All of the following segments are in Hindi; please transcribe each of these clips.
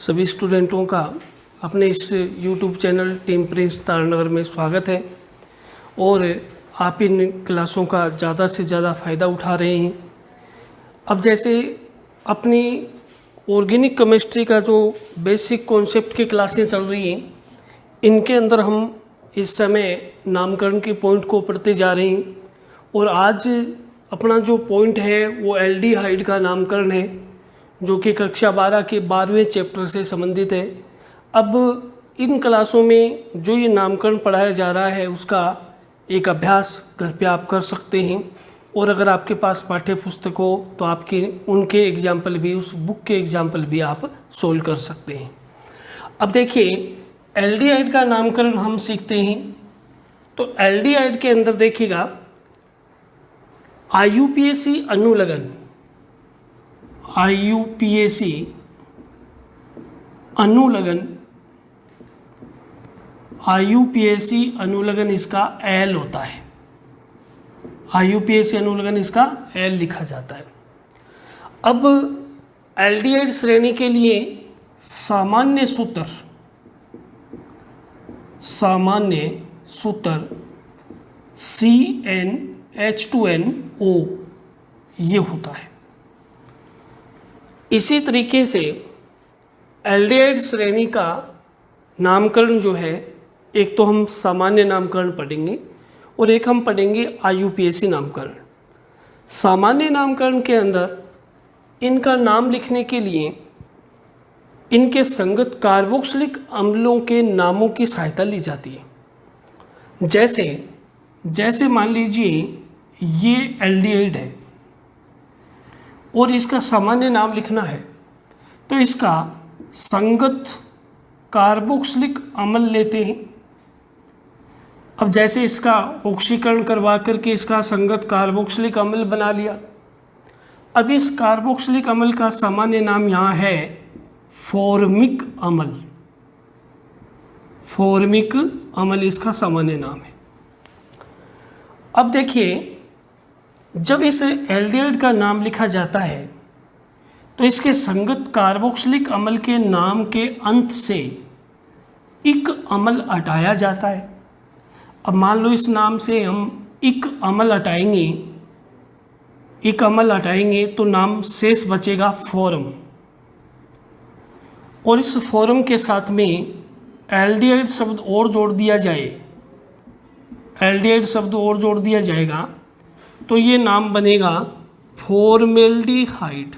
सभी स्टूडेंटों का अपने इस YouTube channel team Prince Taranagar में स्वागत है और आप इन क्लासों का ज़्यादा से ज़्यादा फ़ायदा उठा रहे हैं। अब जैसे अपनी ऑर्गेनिक केमिस्ट्री का जो बेसिक कॉन्सेप्ट की क्लासें चल रही हैं, इनके अंदर हम इस समय नामकरण के पॉइंट को पढ़ते जा रहे हैं और आज अपना जो पॉइंट है वो एल्डिहाइड का नामकरण है, जो कि कक्षा 12 के 12वें चैप्टर से संबंधित है। अब इन क्लासों में जो ये नामकरण पढ़ाया जा रहा है उसका एक अभ्यास घर पे आप कर सकते हैं और अगर आपके पास पाठ्य पुस्तक हो तो आपके उनके एग्जाम्पल भी, उस बुक के एग्जाम्पल भी आप सोल्व कर सकते हैं। अब देखिए, एल्डिहाइड का नामकरण हम सीखते हैं तो एल्डिहाइड के अंदर देखिएगा IUPAC अनुलग्न, IUPAC अनुलग्न, IUPAC अनुलग्न इसका L होता है। IUPAC अनुलग्न इसका L लिखा जाता है। अब एल्डिहाइड श्रेणी के लिए सामान्य सूत्र CnH2nO ये होता है। इसी तरीके से एल्डिहाइड श्रेणी का नामकरण जो है, एक तो हम सामान्य नामकरण पढ़ेंगे और एक हम पढ़ेंगे IUPAC नामकरण। सामान्य नामकरण के अंदर इनका नाम लिखने के लिए इनके संगत कार्बोक्सिलिक अम्लों के नामों की सहायता ली जाती है। जैसे मान लीजिए ये एल्डिहाइड है और इसका सामान्य नाम लिखना है तो इसका संगत कार्बोक्सिलिक अम्ल लेते हैं। अब जैसे इसका ऑक्सीकरण करवा करके इसका संगत कार्बोक्सिलिक अम्ल बना लिया। अब इस कार्बोक्सिलिक अम्ल का सामान्य नाम यहाँ है फॉर्मिक अम्ल। फॉर्मिक अम्ल इसका सामान्य नाम है। अब देखिए, जब इस एल्डिहाइड का नाम लिखा जाता है तो इसके संगत कार्बोक्सिलिक अम्ल के नाम के अंत से इक अम्ल हटाया जाता है। अब मान लो इस नाम से हम इक अम्ल हटाएंगे तो नाम शेष बचेगा फॉर्म, और इस फॉर्म के साथ में एल्डिहाइड शब्द और जोड़ दिया जाएगा तो ये नाम बनेगा फॉर्मेल्डिहाइड।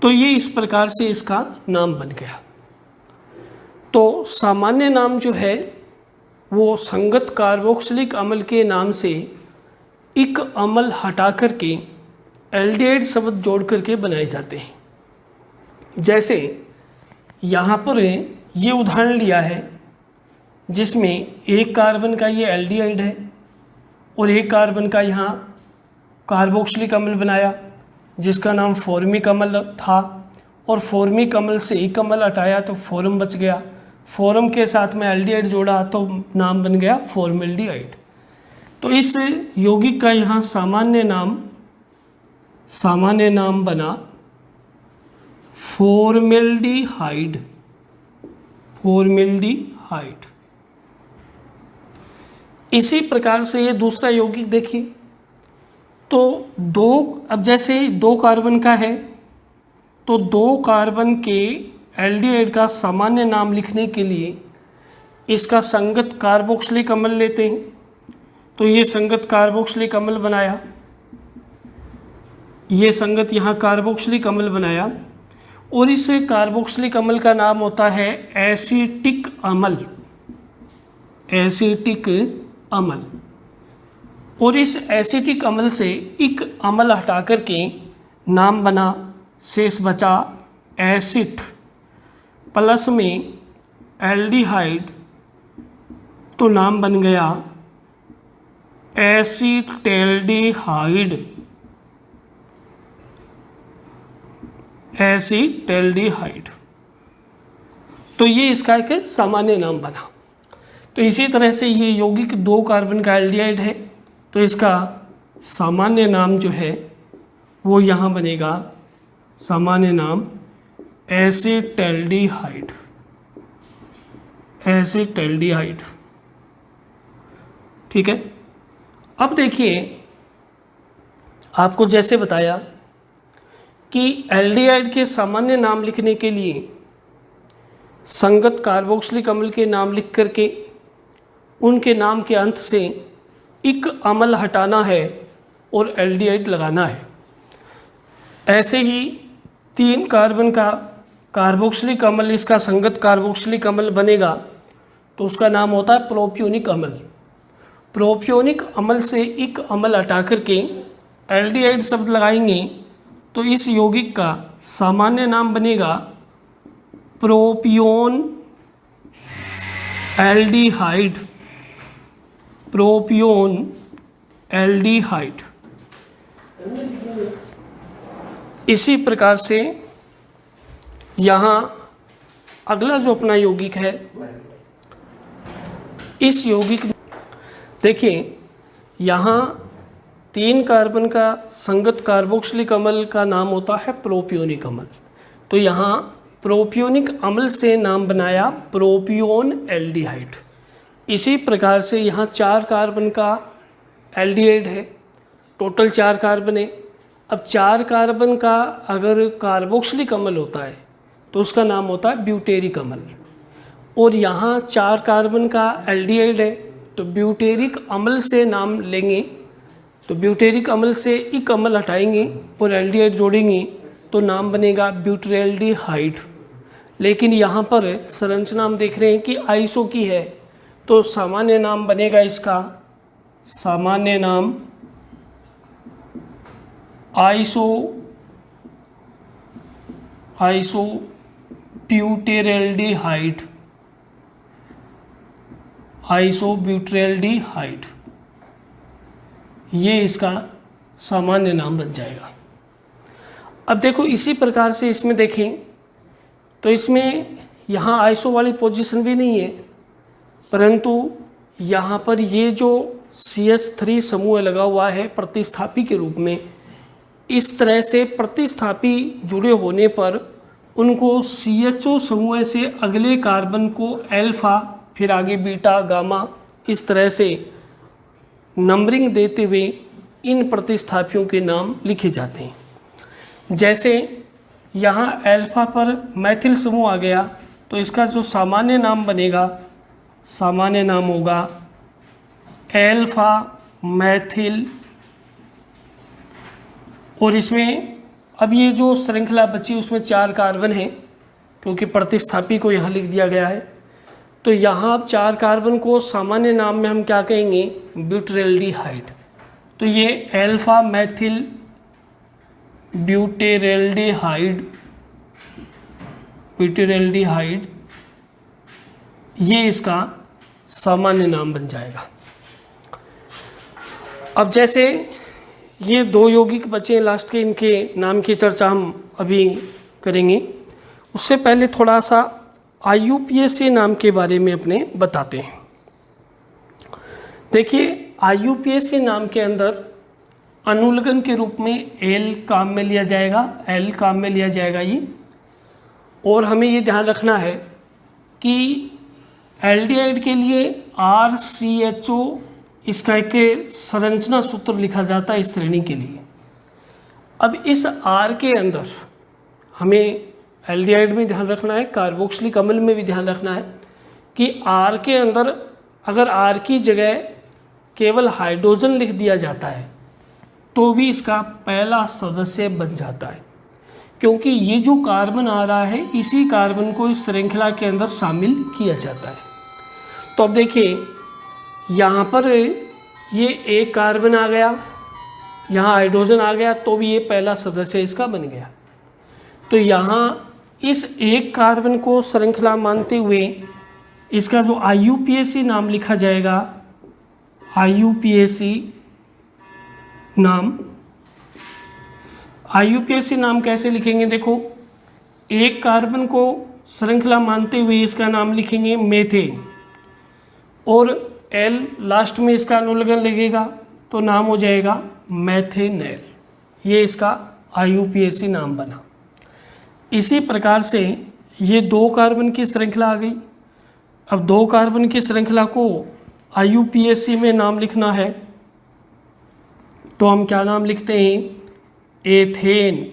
तो ये इस प्रकार से इसका नाम बन गया। तो सामान्य नाम जो है वो संगत कार्बोक्सिलिक अम्ल के नाम से इक अम्ल हटा करके एल्डिहाइड शब्द जोड़ करके बनाए जाते हैं। जैसे यहाँ पर ये उदाहरण लिया है जिसमें एक कार्बन का ये एल्डिहाइड है और एक कार्बन का यहाँ कार्बोक्सिलिक अम्ल बनाया जिसका नाम फॉर्मिक अम्ल था, और फॉर्मिक अम्ल से एक अम्ल हटाया तो फॉर्म बच गया। फॉर्म के साथ में एल्डिहाइड जोड़ा तो नाम बन गया फॉर्मेल्डिहाइड। तो इस यौगिक का यहाँ सामान्य नाम बना फॉर्मेल्डिहाइड। इसी प्रकार से ये दूसरा यौगिक देखिए, तो अब जैसे 2 कार्बन का है तो 2 कार्बन के एल्डिहाइड का सामान्य नाम लिखने के लिए इसका संगत कार्बोक्सिलिक अम्ल लेते हैं। तो ये संगत कार्बोक्सिलिक अम्ल बनाया, ये संगत यहाँ कार्बोक्सिलिक अम्ल बनाया और इस कार्बोक्सिलिक अम्ल का नाम होता है एसिटिक अम्ल। और इस एसिटिक अम्ल से इक अम्ल हटा करके नाम बना, शेष बचा एसिड प्लस में एल्डिहाइड, तो नाम बन गया एसिटेल्डिहाइड। तो ये इसका एक सामान्य नाम बना। तो इसी तरह से ये यौगिक 2 कार्बन का एल्डिहाइड है तो इसका सामान्य नाम जो है वो यहाँ बनेगा सामान्य नाम एसिटैल्डिहाइड। एसिटैल्डिहाइड, ठीक है। अब देखिए, आपको जैसे बताया कि एल्डिहाइड के सामान्य नाम लिखने के लिए संगत कार्बोक्सिलिक अम्ल के नाम लिख करके उनके नाम के अंत से इक अम्ल हटाना है और एल्डिहाइड लगाना है। ऐसे ही 3 कार्बन का कार्बोक्सिलिक अम्ल, इसका संगत कार्बोक्सिलिक अम्ल बनेगा तो उसका नाम होता है प्रोपियोनिक अम्ल। प्रोपियोनिक अम्ल से इक अम्ल हटा करके एल्डिहाइड शब्द लगाएंगे तो इस यौगिक का सामान्य नाम बनेगा प्रोपियोन एल्डिहाइड। प्रोपियोन एल्डिहाइड। इसी प्रकार से यहाँ अगला जो अपना यौगिक है, इस यौगिक देखिए, यहाँ 3 कार्बन का संगत कार्बोक्सिलिक अम्ल का नाम होता है प्रोपियोनिक अम्ल। तो यहाँ प्रोपियोनिक अम्ल से नाम बनाया प्रोपियोन एल्डिहाइड। इसी प्रकार से यहाँ 4 कार्बन का एल्डिहाइड है, टोटल 4 कार्बन है। अब 4 कार्बन का अगर कार्बोक्सिलिक अम्ल होता है तो उसका नाम होता है ब्यूटेरिक अम्ल। और यहाँ 4 कार्बन का एल्डिहाइड है तो ब्यूटेरिक अम्ल से नाम लेंगे, तो ब्यूटेरिक अम्ल से इक अम्ल हटाएंगे और एल्डिहाइड जोड़ेंगे तो नाम बनेगा ब्यूटरैल्डिहाइड। लेकिन यहाँ पर संरचना हम देख रहे हैं कि आइसो की है, तो सामान्य नाम बनेगा इसका, सामान्य नाम आइसो ब्यूटेरैल्डिहाइड। आइसोब्यूटेरैल्डिहाइड, ये इसका सामान्य नाम बन जाएगा। अब देखो, इसी प्रकार से इसमें देखें तो इसमें यहाँ आइसो वाली पोजीशन भी नहीं है, परंतु यहाँ पर ये जो CH3 समूह लगा हुआ है प्रतिस्थापी के रूप में, इस तरह से प्रतिस्थापी जुड़े होने पर उनको CHO समूह से अगले कार्बन को अल्फा, फिर आगे बीटा, गामा, इस तरह से नंबरिंग देते हुए इन प्रतिस्थापियों के नाम लिखे जाते हैं। जैसे यहाँ अल्फा पर मैथिल समूह आ गया तो इसका जो सामान्य नाम बनेगा, सामान्य नाम होगा अल्फा मैथिल। और इसमें अब ये जो श्रृंखला बची उसमें 4 कार्बन है, क्योंकि प्रतिस्थापी को यहाँ लिख दिया गया है। तो यहाँ 4 कार्बन को सामान्य नाम में हम क्या कहेंगे, ब्यूटरैल्डिहाइड। तो ये अल्फा मैथिल ब्यूटेरैल्डिहाइड, ब्यूटेरैल्डिहाइड, ये इसका सामान्य नाम बन जाएगा। अब जैसे ये 2 यौगिक बचे लास्ट के, इनके नाम की चर्चा हम अभी करेंगे। उससे पहले थोड़ा सा IUPAC नाम के बारे में अपने बताते हैं। देखिए, IUPAC नाम के अंदर अनुलग्न के रूप में L काम में लिया जाएगा, L काम में लिया जाएगा ये। और हमें ये ध्यान रखना है कि एल्डिहाइड के लिए RCHO इसका एक संरचना सूत्र लिखा जाता है इस श्रेणी के लिए। अब इस R के अंदर हमें एल्डिहाइड में ध्यान रखना है, कार्बोक्सिलिक अम्ल में भी ध्यान रखना है कि R के अंदर अगर R की जगह केवल हाइड्रोजन लिख दिया जाता है तो भी इसका पहला सदस्य बन जाता है, क्योंकि ये जो कार्बन आ रहा है इसी कार्बन को इस श्रृंखला के अंदर शामिल किया जाता है। तो अब देखिए, यहाँ पर ये एक कार्बन आ गया, यहाँ हाइड्रोजन आ गया, तो भी ये पहला सदस्य इसका बन गया। तो यहाँ इस एक कार्बन को श्रृंखला मानते हुए इसका जो IUPAC नाम लिखा जाएगा, IUPAC नाम, IUPAC नाम कैसे लिखेंगे, देखो, एक कार्बन को श्रृंखला मानते हुए इसका नाम लिखेंगे मेथेन और L लास्ट में इसका अनुलग्न लगेगा तो नाम हो जाएगा मैथेनेल। ये इसका IUPAC नाम बना। इसी प्रकार से ये 2 कार्बन की श्रृंखला आ गई। अब 2 कार्बन की श्रृंखला को IUPAC में नाम लिखना है तो हम क्या नाम लिखते हैं, एथेन,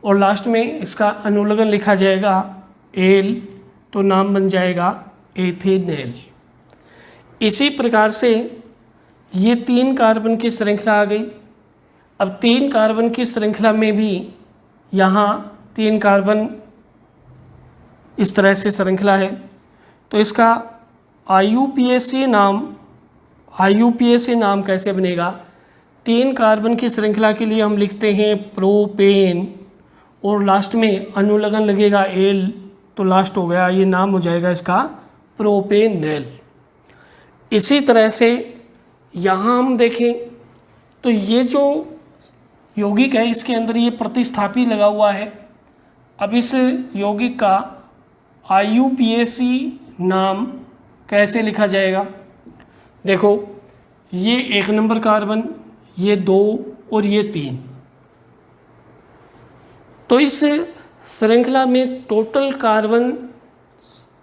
और लास्ट में इसका अनुलग्न लिखा जाएगा एल, तो नाम बन जाएगा एथेनेल। इसी प्रकार से ये 3 कार्बन की श्रृंखला आ गई। अब 3 कार्बन की श्रृंखला में भी यहाँ 3 कार्बन इस तरह से श्रृंखला है, तो इसका IUPAC नाम कैसे बनेगा। 3 कार्बन की श्रृंखला के लिए हम लिखते हैं प्रोपेन और लास्ट में अनुलग्न लगेगा एल, तो लास्ट हो गया, ये नाम हो जाएगा इसका प्रोपेनेल। इसी तरह से यहाँ हम देखें तो ये जो यौगिक है इसके अंदर ये प्रतिस्थापी लगा हुआ है। अब इस यौगिक का IUPAC नाम कैसे लिखा जाएगा। देखो ये 1 नंबर कार्बन, ये 2 और ये 3, तो इस श्रृंखला में टोटल कार्बन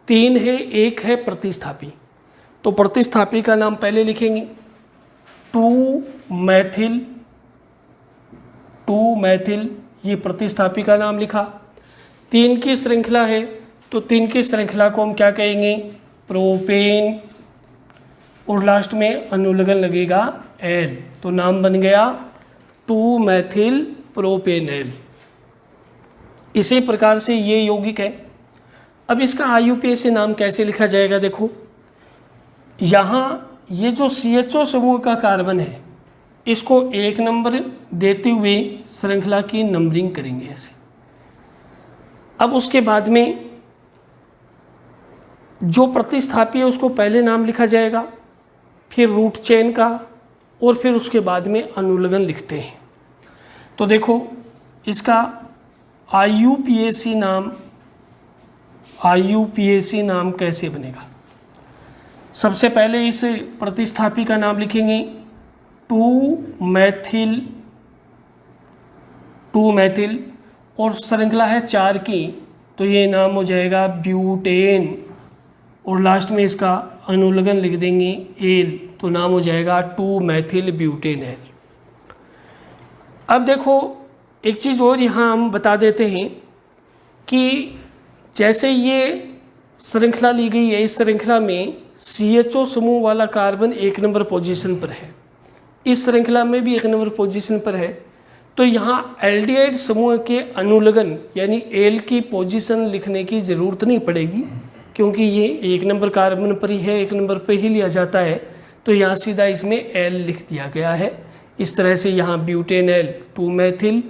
3 है, 1 है प्रतिस्थापी। तो प्रतिस्थापी का नाम पहले लिखेंगे 2 मैथिल, ये प्रतिस्थापी का नाम लिखा। 3 की श्रृंखला है तो 3 की श्रृंखला को हम क्या कहेंगे, प्रोपेन, और लास्ट में अनुलग्न लगेगा एल, तो नाम बन गया 2 मैथिल प्रोपेनेल। इसी प्रकार से ये यौगिक है। अब इसका IUPAC नाम कैसे लिखा जाएगा। देखो यहाँ ये जो CHO समूह का कार्बन है इसको 1 नंबर देते हुए श्रृंखला की नंबरिंग करेंगे ऐसे। अब उसके बाद में जो प्रतिस्थापी है उसको पहले नाम लिखा जाएगा, फिर रूट चेन का, और फिर उसके बाद में अनुलग्न लिखते हैं। तो देखो इसका IUPAC नाम कैसे बनेगा। सबसे पहले इस प्रतिस्थापी का नाम लिखेंगे 2 मैथिल और श्रृंखला है 4 की, तो ये नाम हो जाएगा ब्यूटेन, और लास्ट में इसका अनुलग्न लिख देंगे एल, तो नाम हो जाएगा 2 मैथिल ब्यूटेनेल। अब देखो एक चीज़ और यहाँ हम बता देते हैं कि जैसे ये श्रृंखला ली गई है, इस श्रृंखला में CHO समूह वाला कार्बन 1 नंबर पोजीशन पर है, इस श्रृंखला में भी 1 नंबर पोजीशन पर है, तो यहाँ एल्डिहाइड समूह के अनुलग्न यानी एल की पोजीशन लिखने की ज़रूरत नहीं पड़ेगी, क्योंकि ये 1 नंबर कार्बन पर ही है, 1 नंबर पर ही लिया जाता है, तो यहाँ सीधा इसमें एल लिख दिया गया है। इस तरह से यहाँ ब्यूटेनेल 2 मैथिल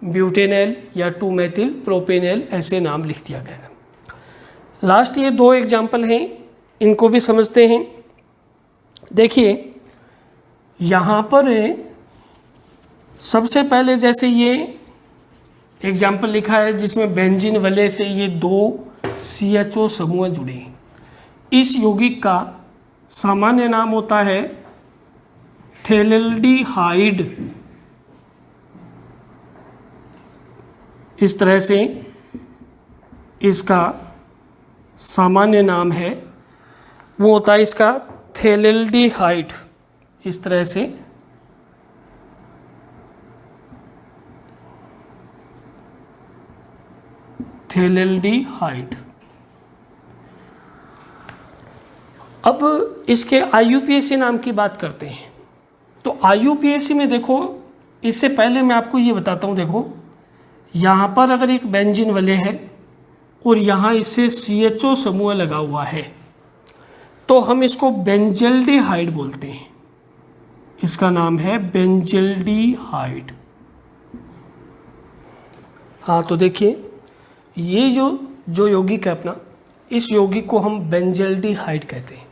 ब्यूटेनेल या 2 मैथिल प्रोपेनेल ऐसे नाम लिख दिया गया है। लास्ट ये 2 एग्जाम्पल हैं, इनको भी समझते हैं। देखिए यहाँ पर सबसे पहले जैसे ये एग्जाम्पल लिखा है जिसमें बेंजीन वलय से ये 2 CHO समूह जुड़े हैं। इस यौगिक का सामान्य नाम होता है थेल्डिहाइड। इस तरह से इसका सामान्य नाम है, वो होता है इसका थेल्डिहाइड। इस तरह से थेल्डिहाइड। अब इसके IUPAC नाम की बात करते हैं। तो IUPAC में देखो, इससे पहले मैं आपको ये बताता हूँ। देखो यहाँ पर अगर एक बेंजीन वलय है और यहाँ इससे CHO समूह लगा हुआ है तो हम इसको बेंजल्डिहाइड बोलते हैं। इसका नाम है बेंजल्डिहाइड। हाँ, तो देखिए ये जो यौगिक है अपना, इस यौगिक को हम बेंजल्डिहाइड कहते हैं।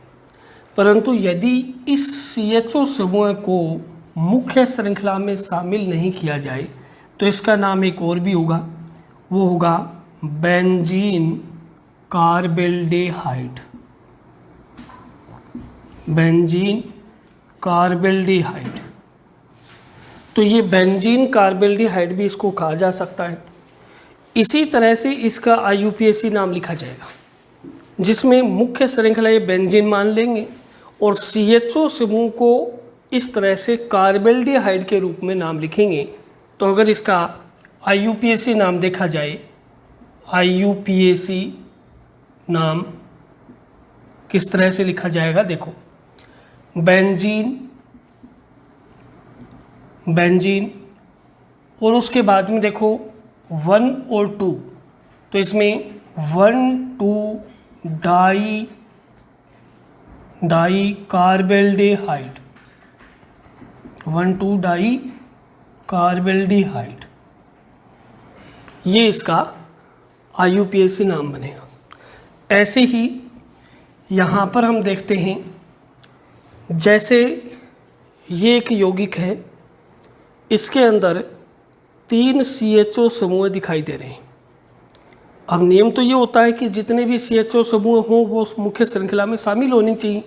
परंतु यदि इस CHO समूह को मुख्य श्रृंखला में शामिल नहीं किया जाए तो इसका नाम एक और भी होगा, वो होगा बेंजीन कार्बेल्डिहाइड। Benzene carbaldehyde. तो ये बेंजीन कार्बेल्डिहाइड भी इसको कहा जा सकता है। इसी तरह से इसका IUPAC नाम लिखा जाएगा, जिसमें मुख्य श्रृंखला ये बेंजीन मान लेंगे और CHO समूह को इस तरह से कार्बेल्डिहाइड के रूप में नाम लिखेंगे। तो अगर इसका IUPAC नाम देखा जाए, IUPAC नाम किस तरह से लिखा जाएगा, देखो बेंजीन और उसके बाद में देखो 1 और 2, तो इसमें 1,2 डाई कार्बेल्डिहाइड, 1,2 डाई कार्बेल्डिहाइड, ये इसका IUPAC नाम बनेगा। ऐसे ही यहाँ पर हम देखते हैं, जैसे ये एक यौगिक है, इसके अंदर 3 CHO समूह दिखाई दे रहे हैं। अब नियम तो ये होता है कि जितने भी CHO समूह हों वो मुख्य श्रृंखला में शामिल होनी चाहिए,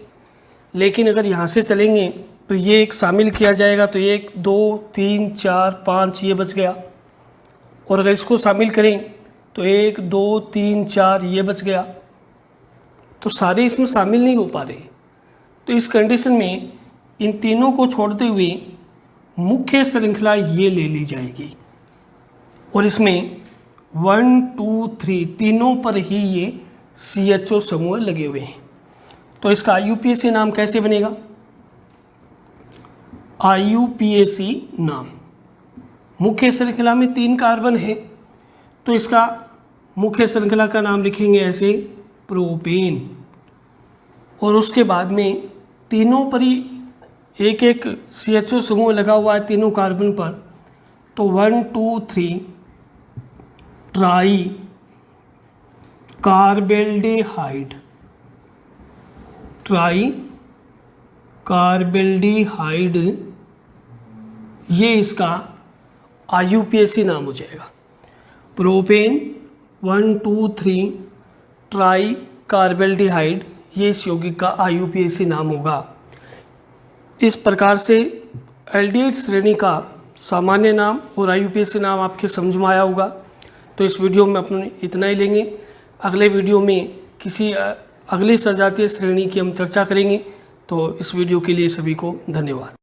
लेकिन अगर यहाँ से चलेंगे तो ये एक शामिल किया जाएगा, तो 1 2 3 4 5 ये बच गया, और अगर इसको शामिल करें तो 1 2 3 4 ये बच गया, तो सारे इसमें शामिल नहीं हो पा रहे। तो इस कंडीशन में इन तीनों को छोड़ते हुए मुख्य श्रृंखला ये ले ली जाएगी, और इसमें 1 2 3 तीनों पर ही ये CHO समूह लगे हुए हैं। तो इसका IUPAC नाम कैसे बनेगा? IUPAC नाम, मुख्य श्रृंखला में 3 कार्बन है, तो इसका मुख्य श्रृंखला का नाम लिखेंगे ऐसे प्रोपेन, और उसके बाद में तीनों पर ही एक एक CHO समूह लगा हुआ है तीनों कार्बन पर, तो 1 2 3 ट्राई कार्बेल्डिहाइड, ये इसका IUPAC नाम हो जाएगा। प्रोपेन 1 2 3 ट्राई कार्बेल्डिहाइड, ये इस यौगिक का IUPAC नाम होगा। इस प्रकार से एल्डिहाइड श्रेणी का सामान्य नाम और IUPAC नाम आपके समझ में आया होगा। तो इस वीडियो में अपने इतना ही लेंगे। अगले वीडियो में किसी अगली सजातीय श्रेणी की हम चर्चा करेंगे। तो इस वीडियो के लिए सभी को धन्यवाद।